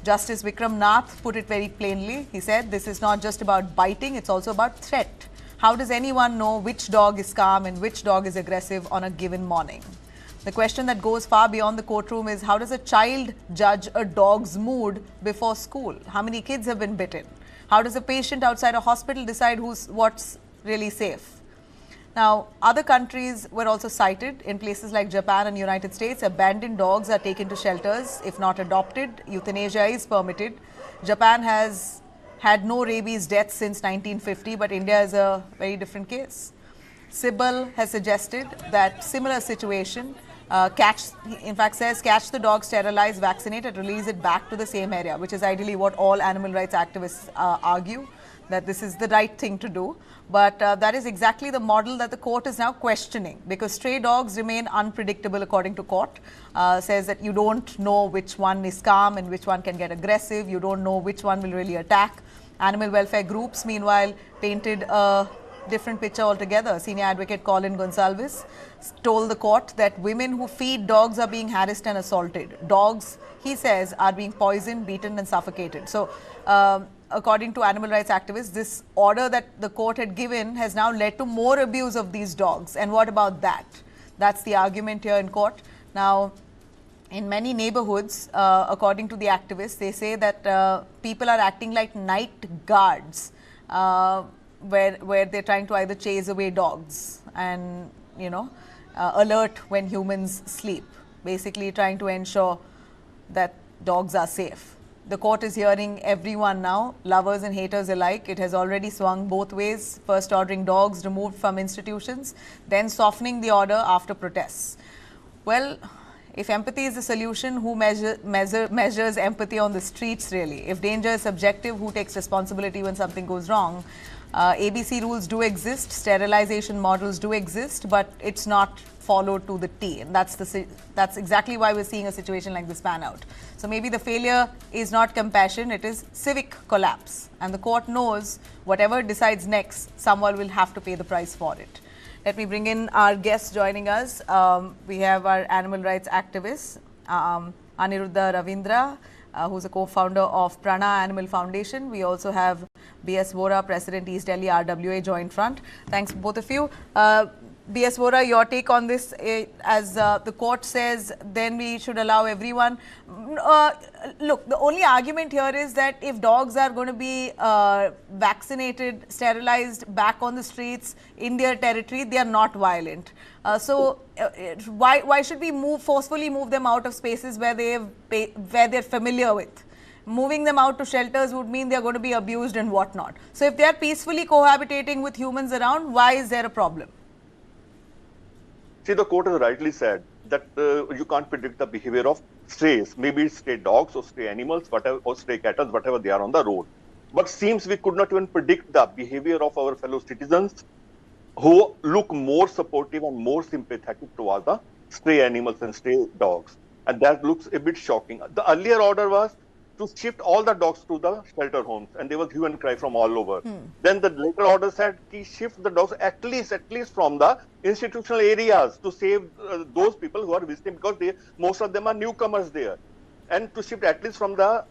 Justice Vikram Nath put it very plainly. He said, this is not just about biting, it's also about threat. How does anyone know which dog is calm and which dog is aggressive on a given morning? The question that goes far beyond the courtroom is, how does a child judge a dog's mood before school? How many kids have been bitten? How does a patient outside a hospital decide what's really safe? Now, other countries were also cited. In places like Japan and United States, abandoned dogs are taken to shelters. If not adopted, euthanasia is permitted. Japan has had no rabies deaths since 1950, but India is a very different case. Sibal has suggested that similar situation, in fact says, catch the dog, sterilize, vaccinate and release it back to the same area, which is ideally what all animal rights activists argue, that this is the right thing to do. But that is exactly the model that the court is now questioning, because stray dogs remain unpredictable according to court. Says that you don't know which one is calm and which one can get aggressive. You don't know which one will really attack. Animal welfare groups, meanwhile, painted a different picture altogether. Senior advocate Colin Gonsalves told the court that women who feed dogs are being harassed and assaulted. Dogs, he says, are being poisoned, beaten and suffocated. So, according to animal rights activists, this order that the court had given has now led to more abuse of these dogs. And what about that? That's the argument here in court. Now, in many neighborhoods, according to the activists, they say that people are acting like night guards, where they're trying to either chase away dogs and, alert when humans sleep, basically trying to ensure that dogs are safe. The court is hearing everyone now, lovers and haters alike. It has already swung both ways, first ordering dogs removed from institutions, then softening the order after protests. Well, if empathy is the solution, who measures empathy on the streets really? If danger is subjective, who takes responsibility when something goes wrong? ABC rules do exist, sterilization models do exist, but it's not followed to the T, and that's exactly why we're seeing a situation like this pan out. So maybe the failure is not compassion, it is civic collapse, and the court knows whatever it decides next, someone will have to pay the price for it. Let me bring in our guests joining us. We have our animal rights activist, Aniruddha Ravindra, who's a co-founder of Prana Animal Foundation. We also have B.S. Vora, President, East Delhi RWA Joint Front. Thanks both of you. B.S. Vora, your take on this, as the court says, then we should allow everyone. Look, the only argument here is that if dogs are going to be vaccinated, sterilized, back on the streets in their territory, they are not violent. So why should we forcefully move them out of spaces where they're familiar with? Moving them out to shelters would mean they're going to be abused and whatnot. So if they're peacefully cohabitating with humans around, why is there a problem? See, the court has rightly said that you can't predict the behavior of strays, maybe it's stray dogs or stray animals, whatever, or stray cattle, whatever they are on the road. But seems we could not even predict the behavior of our fellow citizens who look more supportive and more sympathetic towards the stray animals and stray dogs. And that looks a bit shocking. The earlier order was to shift all the dogs to the shelter homes, and there was hue and cry from all over. Then the later order said to shift the dogs at least from the institutional areas to save those people who are visiting, because most of them are newcomers there, and to shift at least from the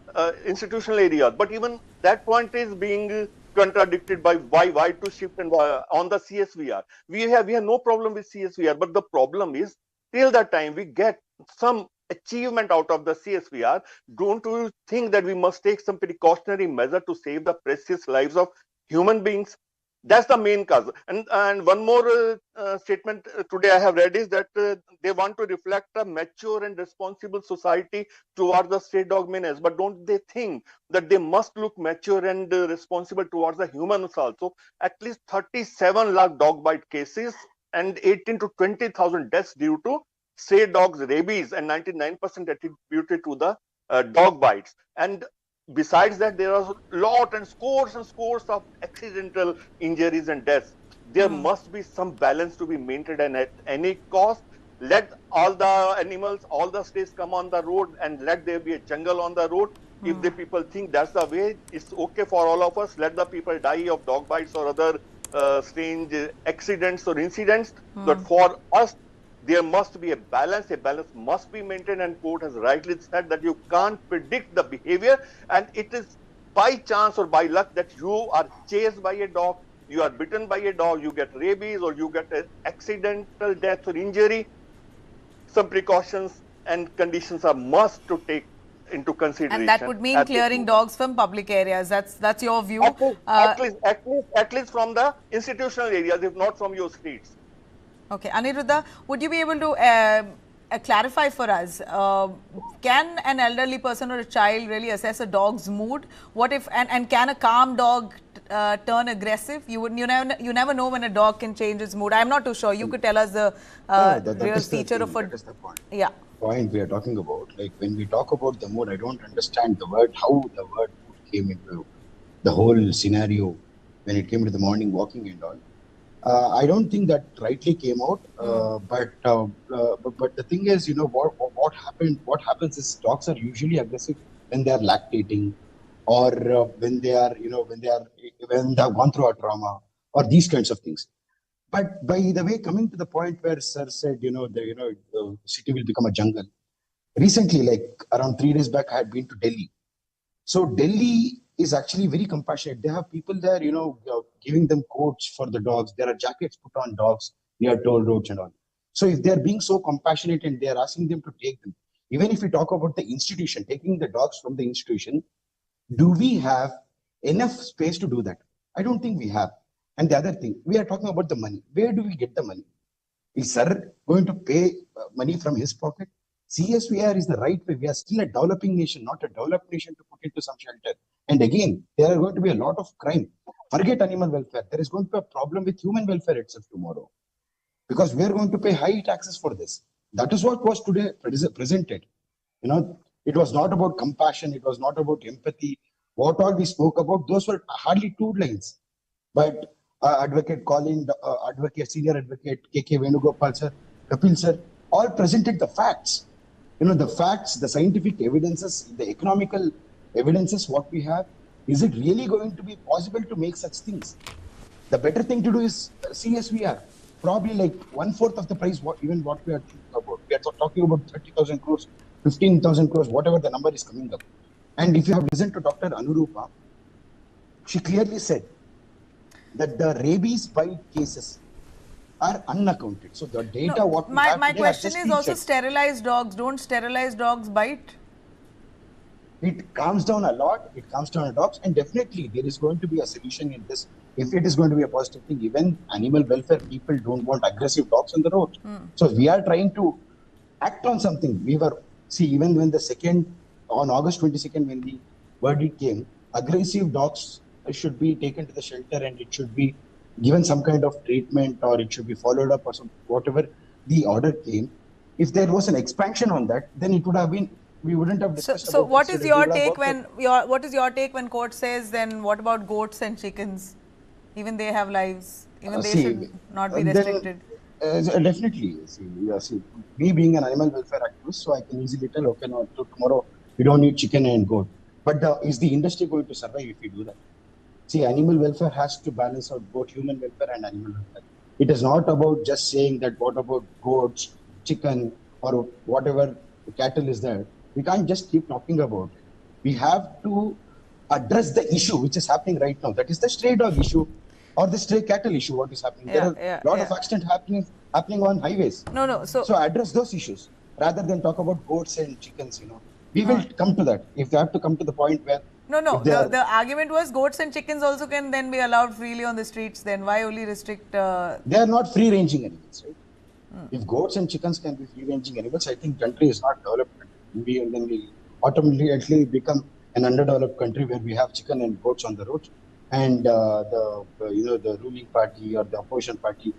institutional areas. But even that point is being contradicted by why to shift and on the CSVR. We have no problem with CSVR, but the problem is till that time we get some achievement out of the CSVR, don't you think that we must take some precautionary measure to save the precious lives of human beings? That's the main cause. And one more statement today I have read is that they want to reflect a mature and responsible society towards the stray dog menace. But don't they think that they must look mature and responsible towards the humans also? At least 37 lakh dog bite cases and 18 to 20,000 deaths due to stray dogs rabies, and 99% attributed to the dog bites. And besides that, there are lot and scores of accidental injuries and deaths. there must be some balance to be maintained, and at any cost, let all the animals, all the strays come on the road, and let there be a jungle on the road. If the people think that's the way, it's okay for all of us. Let the people die of dog bites or other strange accidents or incidents. But for us, there must be a balance. A balance must be maintained, and court has rightly said that you can't predict the behavior, and it is by chance or by luck that you are chased by a dog, you are bitten by a dog, you get rabies, or you get an accidental death or injury. Some precautions and conditions are must to take into consideration. And that would mean clearing dogs from public areas. That's your view. At least from the institutional areas, if not from your streets. Okay, Aniruddha, would you be able to clarify for us? Can an elderly person or a child really assess a dog's mood? What if and can a calm dog turn aggressive? You never know when a dog can change its mood. I'm not too sure. You could tell us the real feature of a. That is the point. Yeah. Point we are talking about. Like when we talk about the mood, I don't understand the word, how the word mood came into the whole scenario when it came to the morning walking and all. I don't think that rightly came out. But the thing is, you know, what happened? What happens is dogs are usually aggressive when they are lactating, or when they are, you know, when they have gone through a trauma, or these kinds of things. But by the way, coming to the point where Sir said, the city will become a jungle. Recently, like around 3 days back, I had been to Delhi. So Delhi is actually very compassionate. They have people there, giving them coats for the dogs. There are jackets put on dogs near toll roads and all. So if they are being so compassionate and they are asking them to take them, even if we talk about the institution, taking the dogs from the institution, do we have enough space to do that? I don't think we have. And the other thing, we are talking about the money. Where do we get the money? Is Sir going to pay money from his pocket? CSVR is the right way. We are still a developing nation, not a developed nation to put into some shelter. And again, there are going to be a lot of crime. Forget animal welfare. There is going to be a problem with human welfare itself tomorrow. Because we are going to pay high taxes for this. That is what was today presented. It was not about compassion. It was not about empathy. What all we spoke about, those were hardly 2 lines. But Advocate Colin, Senior Advocate KK Venugopal sir, Kapil sir, all presented the facts. The facts, the scientific evidences, the economical evidences, what we have. Is it really going to be possible to make such things? The better thing to do is CSVR. Probably like 1/4 of the price, what we are thinking about. We are talking about 30,000 crores, 15,000 crores, whatever the number is coming up. And if you have listened to Dr. Anurupa, she clearly said that the rabies bite cases are unaccounted. So the data my question is also sterilized dogs. Don't sterilized dogs bite? It calms down a lot. It calms down dogs, and definitely there is going to be a solution in this. If it is going to be a positive thing, even animal welfare people don't want aggressive dogs on the road. So we are trying to act on something. Even when on August 22nd, when the verdict came, aggressive dogs should be taken to the shelter and it should be given some kind of treatment, or it should be followed up, or whatever the order came. If there was an expansion on that, then it would have been, we wouldn't have discussed. So what is your take when court says, then what about goats and chickens? Even they have lives. Even they should not be restricted. Definitely. Me being an animal welfare activist, so I can easily tell, okay, no, tomorrow we don't need chicken and goat. But is the industry going to survive if we do that? See, animal welfare has to balance out both human welfare and animal welfare. It is not about just saying that what about goats, chicken, or whatever cattle is there. We can't just keep talking about it. We have to address the issue which is happening right now. That is the stray dog issue or the stray cattle issue. What is happening? There are a lot of accidents happening on highways. So address those issues rather than talk about goats and chickens. We will come to that. If they have to come to the point where the argument was goats and chickens also can then be allowed freely on the streets. Then why only restrict? They are not free-ranging animals, right? If goats and chickens can be free-ranging animals, I think country is not developed. Then we automatically become an underdeveloped country where we have chicken and goats on the roads, and the ruling party or the opposition party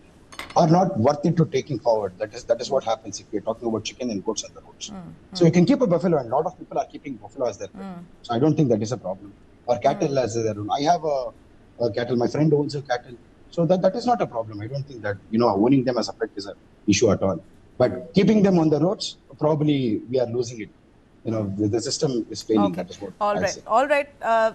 are not worth it to taking forward. That is what happens if we are talking about chicken and goats on the roads. So you can keep a buffalo, and a lot of people are keeping buffalo as their pet. So I don't think that is a problem. Or cattle as their own. I have a cattle. My friend owns a cattle. So that is not a problem. I don't think that, owning them as a pet is an issue at all. But keeping them on the roads, probably we are losing it. The system is failing. Okay. That is what All I right. say. All right.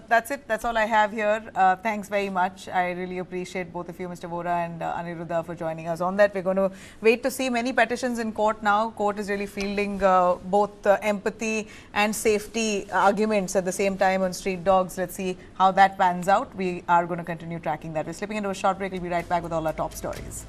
That's it. That's all I have here. Thanks very much. I really appreciate both of you, Mr. Vora and Aniruddha, for joining us on that. We're going to wait to see many petitions in court now. Court is really fielding both empathy and safety arguments at the same time on street dogs. Let's see how that pans out. We are going to continue tracking that. We're slipping into a short break. We'll be right back with all our top stories.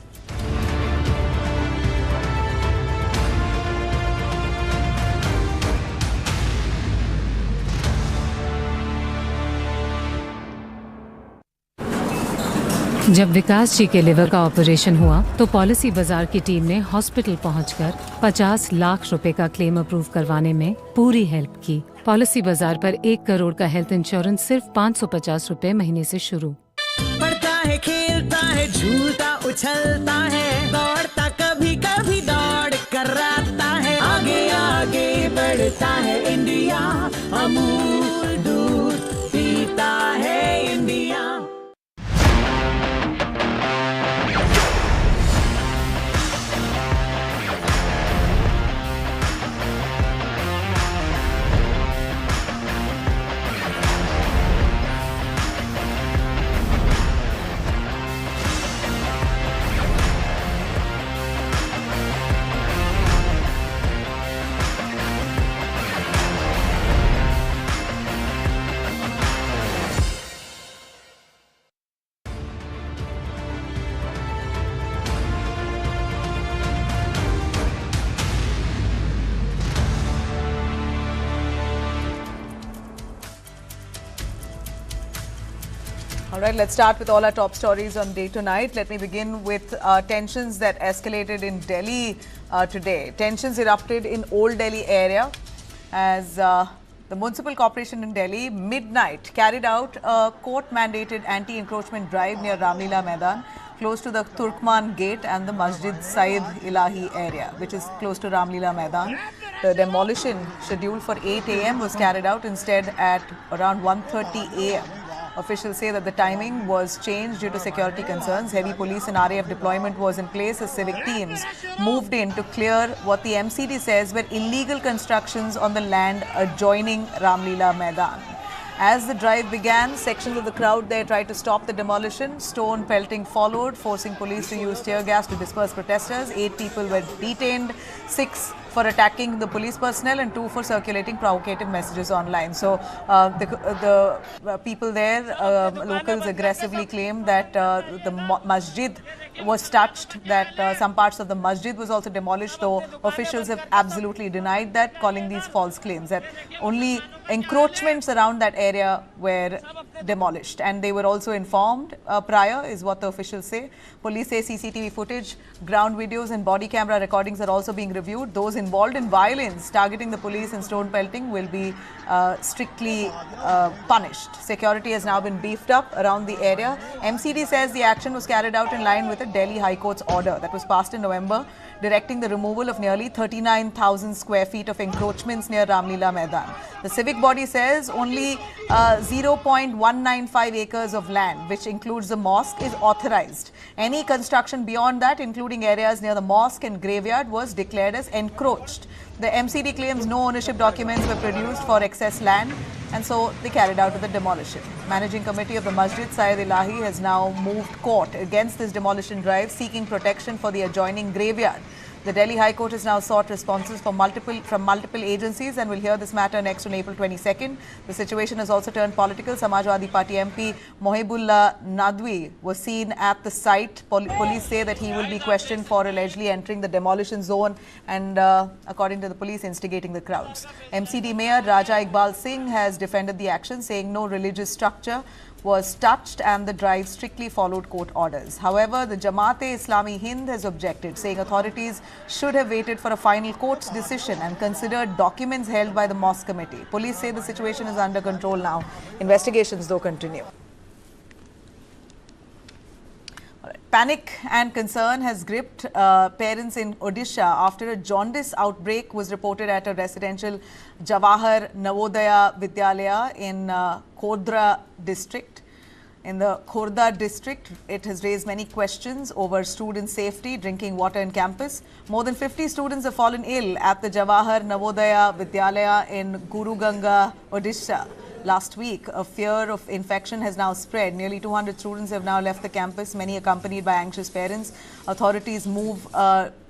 जब विकास जी के liver का operation हुआ तो policy बाजार की team ने hospital पहुंचकर 50 लाख रुपए का क्लेम अप्रूव करवाने में पूरी हेल्प की। पॉलिसी बाजार पर 1 करोड़ का हेल्थ इंश्योरेंस सिर्फ 550 रुपए महीने से शुरू। पढ़ता है, खेलता है, झूलता उछलता है, दौड़ता कभी कभी दौड़ कराता है, आगे आगे बढ़ता है इंडिया, अमूल दूध पीता है India. All right, let's start with all our top stories on day tonight. Let me begin with tensions that escalated in Delhi today. Tensions erupted in Old Delhi area as the Municipal Corporation in Delhi midnight carried out a court-mandated anti-encroachment drive near Ramlila Maidan, close to the Turkman Gate and the Masjid Said Ilahi area, which is close to Ramlila Maidan. The demolition scheduled for 8 a.m. was carried out instead at around 1:30 a.m. Officials say that the timing was changed due to security concerns. Heavy police and RAF deployment was in place as civic teams moved in to clear what the MCD says were illegal constructions on the land adjoining Ramlila Maidan. As the drive began, sections of the crowd there tried to stop the demolition. Stone pelting followed, forcing police to use tear gas to disperse protesters. 8 people were detained, 6 for attacking the police personnel and 2 for circulating provocative messages online. So the people there, locals aggressively claim that the masjid was touched, that some parts of the masjid was also demolished, though officials have absolutely denied that, calling these false claims, that only encroachments around that area were demolished, and they were also informed prior, is what the officials say. Police say CCTV footage, ground videos and body camera recordings are also being reviewed. Those involved in violence targeting the police and stone pelting will be strictly punished. Security has now been beefed up around the area. MCD says the action was carried out in line with a Delhi High Court's order that was passed in November, directing the removal of nearly 39,000 square feet of encroachments near Ramlila Maidan. The civic body says only 0.195 acres of land, which includes the mosque, is authorized. Any construction beyond that, including areas near the mosque and graveyard, was declared as encroached. The MCD claims no ownership documents were produced for excess land, and so they carried out the demolition. Managing committee of the Masjid Said Ilahi has now moved court against this demolition drive, seeking protection for the adjoining graveyard. The Delhi High Court has now sought responses from multiple agencies and will hear this matter next on April 22nd. The situation has also turned political. Samajwadi Party MP Mohibullah Nadwi was seen at the site. Police say that he will be questioned for allegedly entering the demolition zone and, according to the police, instigating the crowds. MCD Mayor Raja Iqbal Singh has defended the action, saying no religious structure was touched and the drive strictly followed court orders. However, the Jamaat-e-Islami Hind has objected, saying authorities should have waited for a final court's decision and considered documents held by the mosque committee. Police say the situation is under control now. Investigations, though, continue. Panic and concern has gripped parents in Odisha after a jaundice outbreak was reported at a residential Jawahar Navodaya Vidyalaya in Kodra district. in the Khordha district. It has raised many questions over student safety, drinking water in campus. More than 50 students have fallen ill at the Jawahar Navodaya Vidyalaya in Guru Ganga, Odisha. Last week, a fear of infection has now spread. Nearly 200 students have now left the campus, many accompanied by anxious parents. Authorities move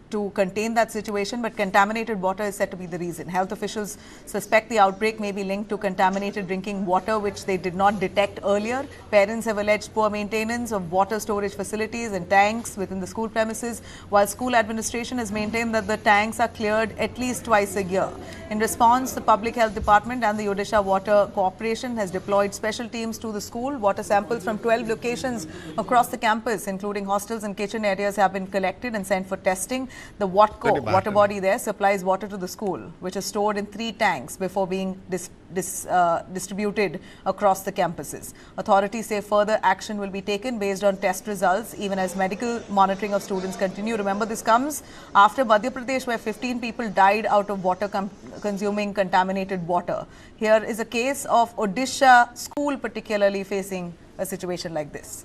to contain that situation, but contaminated water is said to be the reason. Health officials suspect the outbreak may be linked to contaminated drinking water, which they did not detect earlier. Parents have alleged poor maintenance of water storage facilities and tanks within the school premises, while school administration has maintained that the tanks are cleared at least twice a year. In response, the Public Health Department and the Odisha Water Corporation has deployed special teams to the school. Water samples from 12 locations across the campus, including hostels and kitchen areas, have been collected and sent for testing. The WATCO, water body there, supplies water to the school, which is stored in 3 tanks before being distributed across the campuses. Authorities say further action will be taken based on test results, even as medical monitoring of students continue. Remember, this comes after Madhya Pradesh, where 15 people died out of water consuming contaminated water. Here is a case of Odisha school particularly facing a situation like this.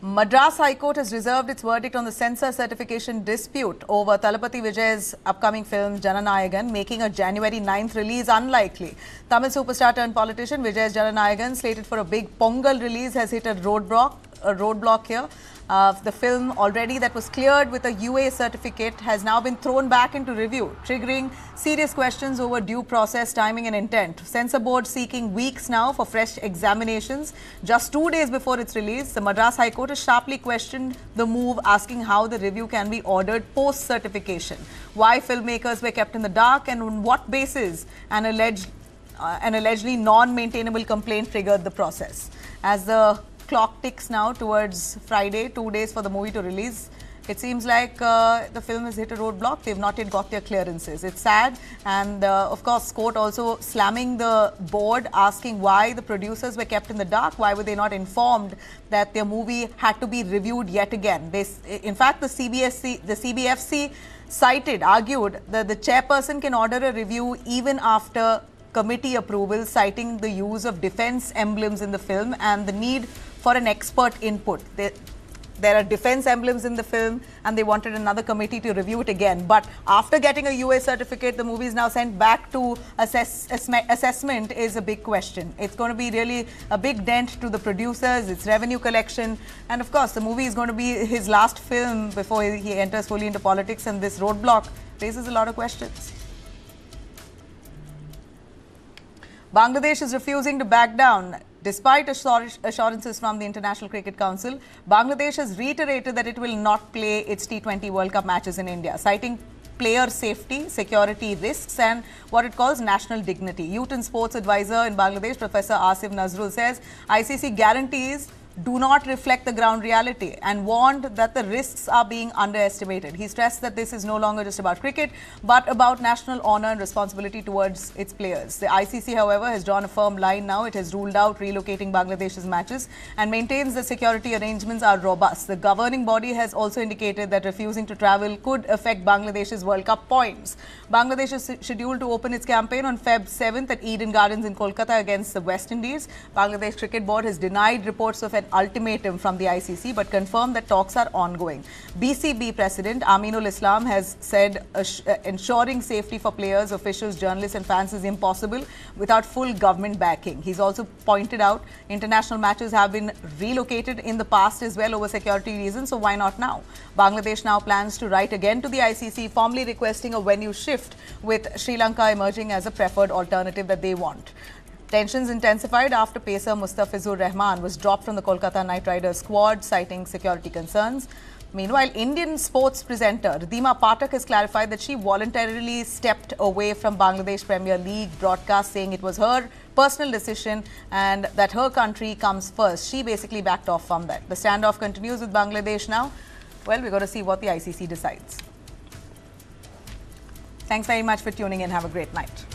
Madras High Court has reserved its verdict on the censor certification dispute over Thalapathy Vijay's upcoming film Jananayagan, making a January 9th release unlikely. Tamil superstar turned politician Vijay's Jananayagan, slated for a big Pongal release, has hit a roadblock here. The film already that was cleared with a UA certificate has now been thrown back into review, triggering serious questions over due process, timing and intent. Censor board seeking weeks now for fresh examinations. Just 2 days before its release, the Madras High Court has sharply questioned the move, asking how the review can be ordered post-certification, why filmmakers were kept in the dark, and on what basis an allegedly non-maintainable complaint triggered the process. As the clock ticks now towards Friday, 2 days for the movie to release, it seems like the film has hit a roadblock. They've not yet got their clearances. It's sad, and of course, court also slamming the board, asking why the producers were kept in the dark. Why were they not informed that their movie had to be reviewed yet again? In fact, the CBFC argued that the chairperson can order a review even after committee approval, citing the use of defense emblems in the film and the need for an expert input. There are defense emblems in the film, and they wanted another committee to review it again. But after getting a UA certificate, the movie is now sent back to assessment is a big question. It's going to be really a big dent to the producers, its revenue collection. And of course, the movie is going to be his last film before he enters fully into politics, and this roadblock raises a lot of questions. Bangladesh is refusing to back down. Despite assurances from the International Cricket Council, Bangladesh has reiterated that it will not play its T20 World Cup matches in India, citing player safety, security risks and what it calls national dignity. Youth and Sports Advisor in Bangladesh, Professor Asif Nazrul, says ICC guarantees do not reflect the ground reality and warned that the risks are being underestimated. He stressed that this is no longer just about cricket, but about national honour and responsibility towards its players. The ICC, however, has drawn a firm line now. It has ruled out relocating Bangladesh's matches and maintains that security arrangements are robust. The governing body has also indicated that refusing to travel could affect Bangladesh's World Cup points. Bangladesh is scheduled to open its campaign on Feb 7th at Eden Gardens in Kolkata against the West Indies. Bangladesh Cricket Board has denied reports of an ultimatum from the ICC, but confirmed that talks are ongoing. BCB President Aminul Islam has said ensuring safety for players, officials, journalists and fans is impossible without full government backing. He's also pointed out international matches have been relocated in the past as well over security reasons, so why not now? Bangladesh now plans to write again to the ICC, formally requesting a venue shift, with Sri Lanka emerging as a preferred alternative that they want. Tensions intensified after pacer Mustafizur Rahman was dropped from the Kolkata Knight Riders squad, citing security concerns. Meanwhile, Indian sports presenter Ridhima Pathak has clarified that she voluntarily stepped away from Bangladesh Premier League broadcast, saying it was her personal decision and that her country comes first. She basically backed off from that. The standoff continues with Bangladesh now. Well, we're going to see what the ICC decides. Thanks very much for tuning in. Have a great night.